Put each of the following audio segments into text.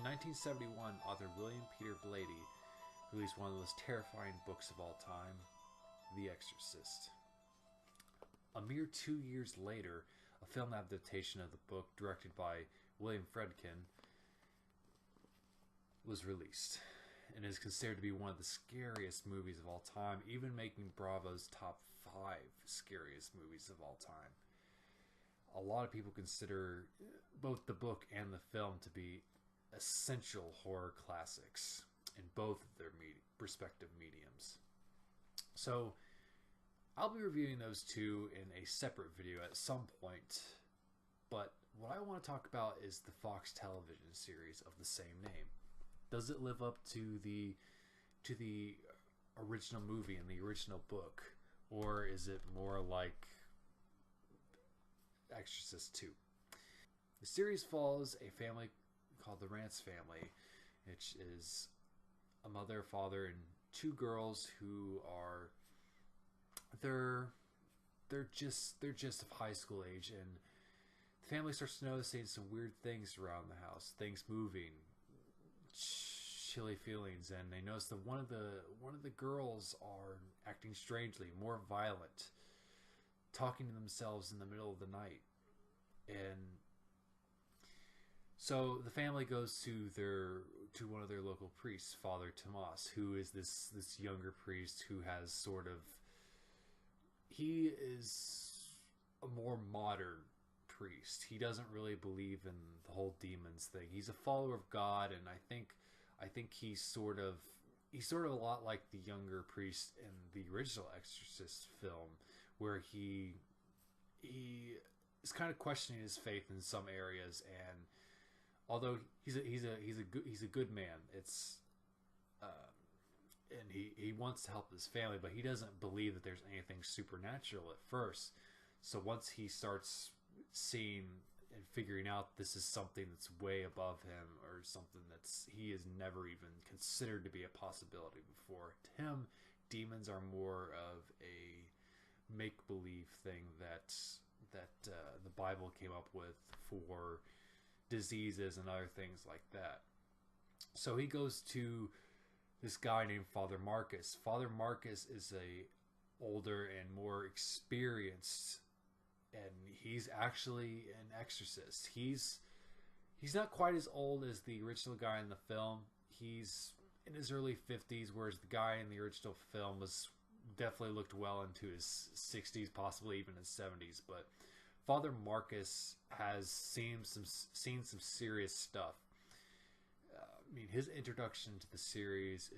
1971, author William Peter Blatty released one of the most terrifying books of all time, The Exorcist. A mere 2 years later, a film adaptation of the book, directed by William Friedkin, was released and is considered to be one of the scariest movies of all time, even making Bravo's top 5 scariest movies of all time. A lot of people consider both the book and the film to be essential horror classics in both of their respective mediums. So I'll be reviewing those two in a separate video at some point, but what I want to talk about is the Fox television series of the same name. Does it live up to the original movie and the original book, or is it more like Exorcist II? The series follows a family called the Rance family, which is a mother, father, and 2 girls who are they're just of high school age, and the family starts noticing some weird things around the house, things moving, chilly feelings, and they notice that one of the girls are acting strangely, more violent, talking to themselves in the middle of the night. And so the family goes to one of their local priests, Father Tomas, who is this younger priest who has he is a more modern priest. He doesn't really believe in the whole demons thing. He's a follower of God, and I think he's sort of a lot like the younger priest in the original Exorcist film, where he is kind of questioning his faith in some areas, and although he's a good man, and he wants to help his family, but he doesn't believe that there's anything supernatural at first. So once he starts seeing and figuring out this is something that's way above him, or something he has never even considered to be a possibility before, to him, demons are more of a make-believe thing that the Bible came up with for diseases and other things like that. So he goes to this guy named Father Marcus. Father Marcus is a older and more experienced, and he's actually an exorcist. He's not quite as old as the original guy in the film. He's in his early 50s, whereas the guy in the original film was definitely looked well into his 60s, possibly even his 70s. But Father Marcus has seen some serious stuff. I mean, his introduction to the series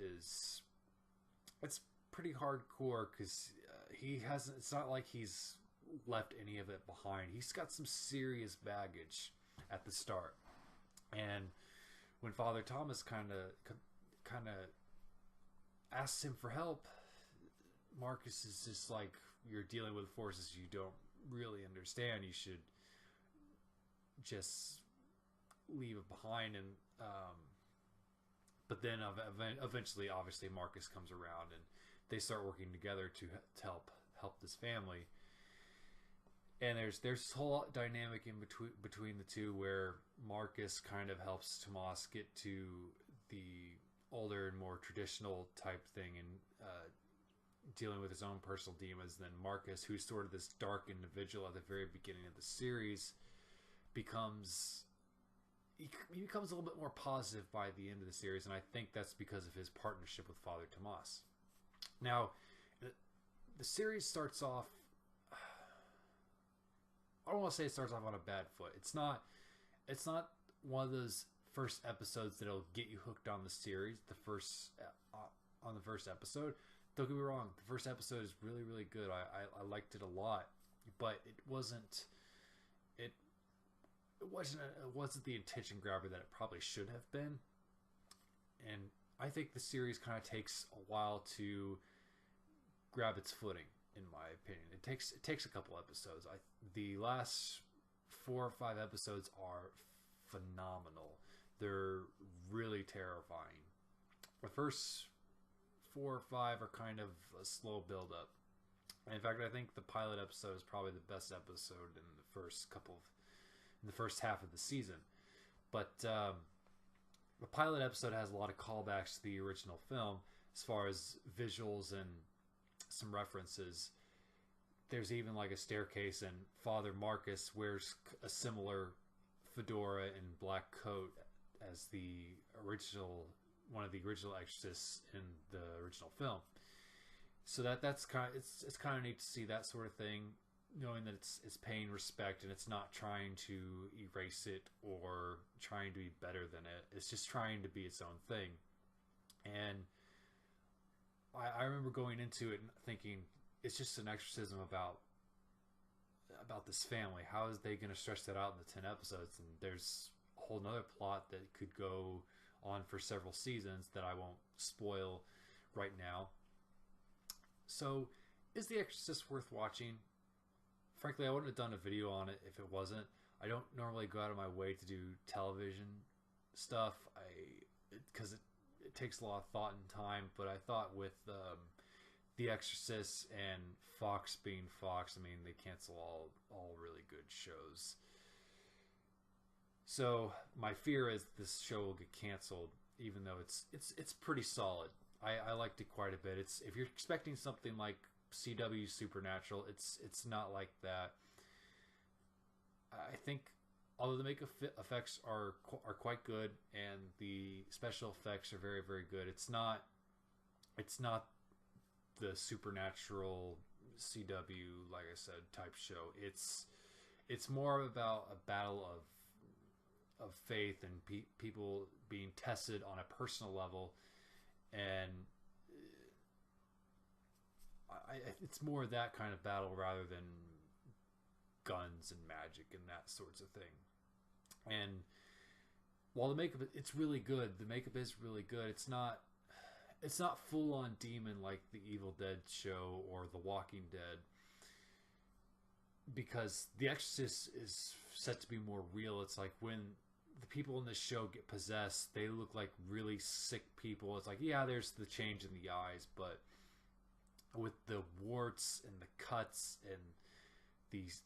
it's pretty hardcore, because it's not like he's left any of it behind. He's got some serious baggage at the start, and when Father Thomas kind of asks him for help, Marcus is just like, you're dealing with forces you don't really understand. You should just leave it behind. And but then eventually, obviously, Marcus comes around, and they start working together to help this family. And there's this whole dynamic in between the two, where Marcus kind of helps Tomas get to the older and more traditional type thing, and dealing with his own personal demons. And then Marcus, who's sort of this dark individual at the very beginning of the series, becomes a little bit more positive by the end of the series, and I think that's because of his partnership with Father Tomas. Now, the series starts off, I don't want to say it starts off on a bad foot. It's not one of those first episodes that'll get you hooked on the series. On the first episode, don't get me wrong, the first episode is really, really good. I liked it a lot, but it wasn't the attention grabber that it probably should have been. And I think the series kind of takes a while to grab its footing, in my opinion. It takes a couple episodes. The last 4 or 5 episodes are phenomenal. They're really terrifying. The first 4 or 5 are kind of a slow build up. And in fact, I think the pilot episode is probably the best episode in the first half of the season. But the pilot episode has a lot of callbacks to the original film as far as visuals and some references. There's even like a staircase, and Father Marcus wears a similar fedora and black coat as the original, one of the original exorcists in the original film. So that's kind of, it's kind of neat to see that sort of thing, knowing that it's paying respect and it's not trying to erase it or trying to be better than it. It's just trying to be its own thing. And I remember going into it and thinking it's just an exorcism about this family. How is they going to stretch that out in the 10 episodes? And there's a whole nother plot that could go on for several seasons that I won't spoil right now. So, is The Exorcist worth watching? Frankly, I wouldn't have done a video on it if it wasn't. I don't normally go out of my way to do television stuff, because it takes a lot of thought and time. But I thought with The Exorcist and Fox being Fox, I mean, they cancel all really good shows. So my fear is this show will get canceled, even though it's pretty solid. I liked it quite a bit. It's, if you're expecting something like CW Supernatural, it's not like that. I think although the makeup effects are quite good and the special effects are very, very good, it's not the Supernatural CW, like I said, type show. It's more about a battle of faith and people being tested on a personal level, and it's more that kind of battle rather than guns and magic and that sorts of thing. And while the makeup, it's really good, the makeup is really good. It's not full on demon like the Evil Dead show or The Walking Dead, because The Exorcist is set to be more real. It's like when the people in this show get possessed, they look like really sick people. It's like, yeah, there's the change in the eyes, but with the warts and the cuts and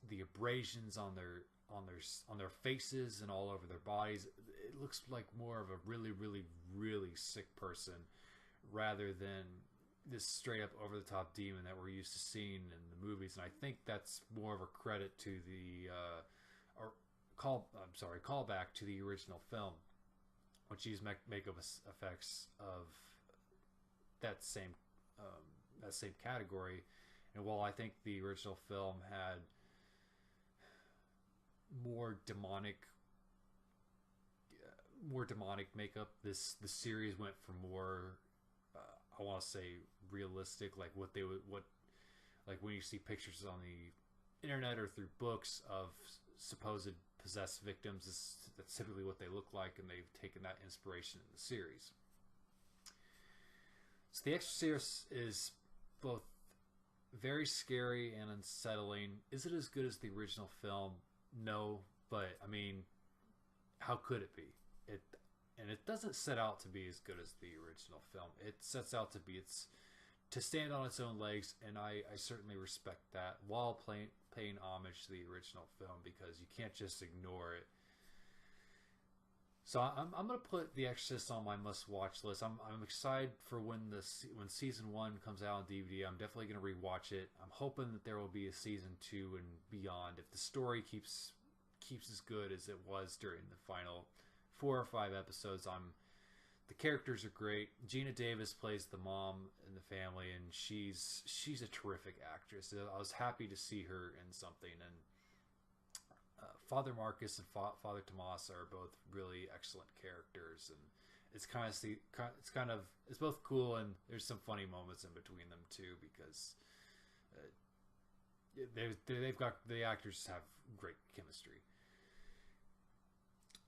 the abrasions on their faces and all over their bodies, it looks like more of a really, really, really sick person rather than this straight up over the top demon that we're used to seeing in the movies. And I think that's more of a credit to the callback to the original film, which used makeup effects of that same category. And while I think the original film had more demonic makeup, the series went for more I want to say realistic, like what like when you see pictures on the internet or through books of supposed possessed victims, that's typically what they look like, and they've taken that inspiration in the series. So The Exorcist is both very scary and unsettling. Is it as good as the original film? No, but I mean, how could it be? It doesn't set out to be as good as the original film. It sets out to stand on its own legs, and I certainly respect that, while paying homage to the original film, because you can't just ignore it. So I'm gonna put The Exorcist on my must-watch list. I'm excited for when season 1 comes out on DVD. I'm definitely gonna rewatch it. I'm hoping that there will be a season 2 and beyond. If the story keeps as good as it was during the final 4 or 5 episodes, the characters are great. Gina Davis plays the mom in the family, and she's a terrific actress. I was happy to see her in something. And Father Marcus and Father Tomas are both really excellent characters, and it's both cool, and there's some funny moments in between them too, because the actors have great chemistry.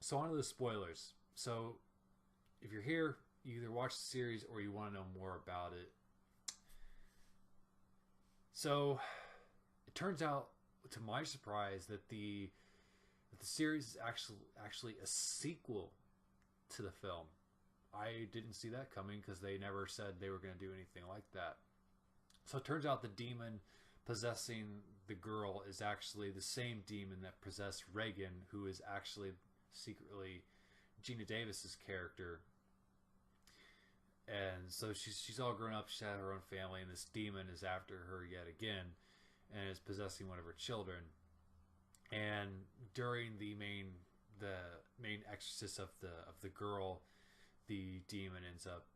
So on to the spoilers. So if you're here, you either watch the series or you want to know more about it. So it turns out, to my surprise, that the series is actually a sequel to the film. I didn't see that coming, because they never said they were going to do anything like that. So it turns out the demon possessing the girl is actually the same demon that possessed Reagan, who is actually secretly Gina Davis's character. And so she's all grown up. She's had her own family, and this demon is after her yet again, and is possessing one of her children. And during the main exorcist of the girl, the demon ends up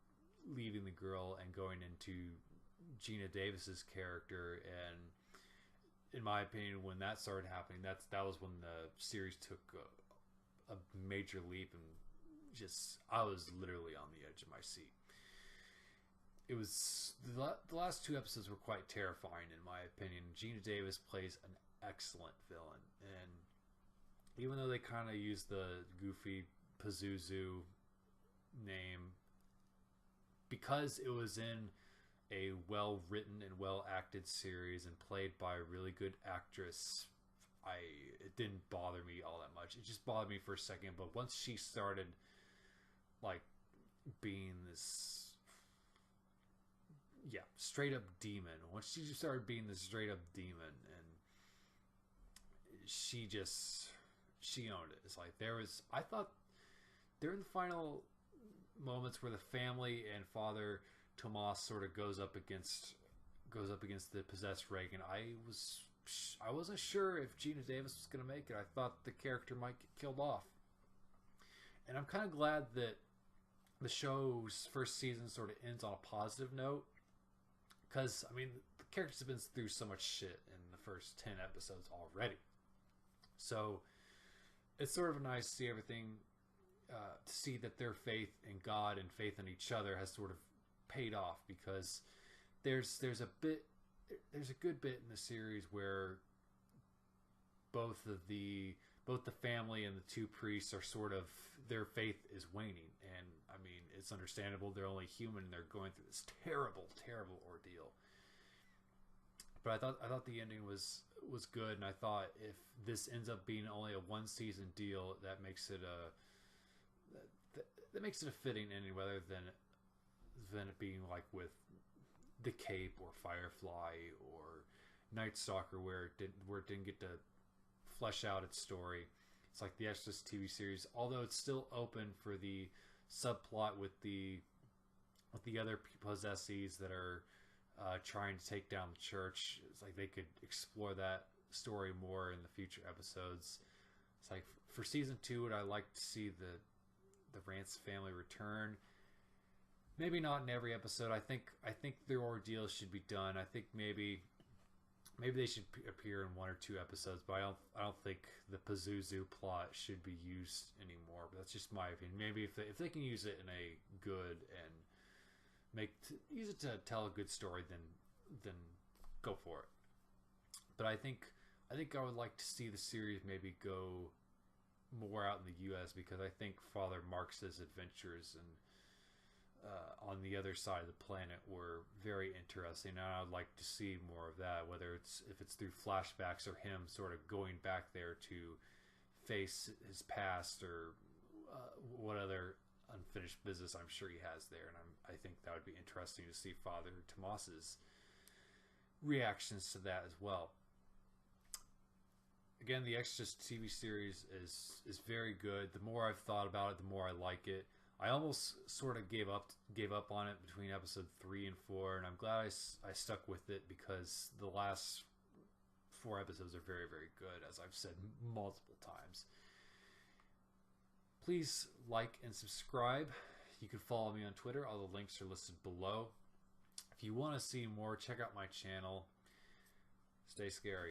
leaving the girl and going into Gina Davis's character. And in my opinion, when that started happening, that was when the series took a major leap, and just I was literally on the edge of my seat. It was the last 2 episodes were quite terrifying in my opinion. Gina Davis plays an excellent villain, and even though they kind of use the goofy Pazuzu name, because it was in a well-written and well-acted series and played by a really good actress, it didn't bother me all that much. It just bothered me for a second, but once she started like being this straight up demon, once she started being this straight up demon, and she owned it. It's like I thought during the final moments where the family and Father Tomas sort of goes up against the possessed Reagan, I wasn't sure if Gina Davis was going to make it. I thought the character might get killed off, and I'm kind of glad that the show's first season sort of ends on a positive note, because I mean the characters have been through so much shit in the first 10 episodes already, so it's sort of nice to see everything, to see that their faith in God and faith in each other has sort of paid off, because there's a good bit in the series where both the family and the 2 priests are sort of, their faith is waning, and I mean it's understandable. They're only human, and they're going through this terrible ordeal. But I thought the ending was good, and I thought if this ends up being only a 1-season deal, that makes it a fitting ending, rather than it being like with The Cape or Firefly or Night Stalker, where it didn't get to flesh out its story. It's like the Exorcist TV series, although it's still open for the subplot with the other possessees that are trying to take down the church. It's like they could explore that story more in the future episodes. It's like for season 2, would I like to see the Rance family return? Maybe not in every episode. I think their ordeal should be done. I think maybe they should appear in 1 or 2 episodes, but I don't think the Pazuzu plot should be used anymore. But that's just my opinion. Maybe if they can use it in a good and use it to tell a good story, then go for it. But I think I would like to see the series maybe go more out in the U.S., because I think Father Marx's adventures and on the other side of the planet were very interesting, and I'd like to see more of that, whether if it's through flashbacks or him sort of going back there to face his past, or what other unfinished business I'm sure he has there. And I think that would be interesting to see Father Tomas's reactions to that as well. Again, the Exorcist TV series is very good. The more I've thought about it, the more I like it. I almost sort of gave up on it between episode 3 and 4, and I'm glad I stuck with it, because the last 4 episodes are very, very good, as I've said multiple times. Please like and subscribe. You can follow me on Twitter. All the links are listed below. If you want to see more, check out my channel. Stay scary.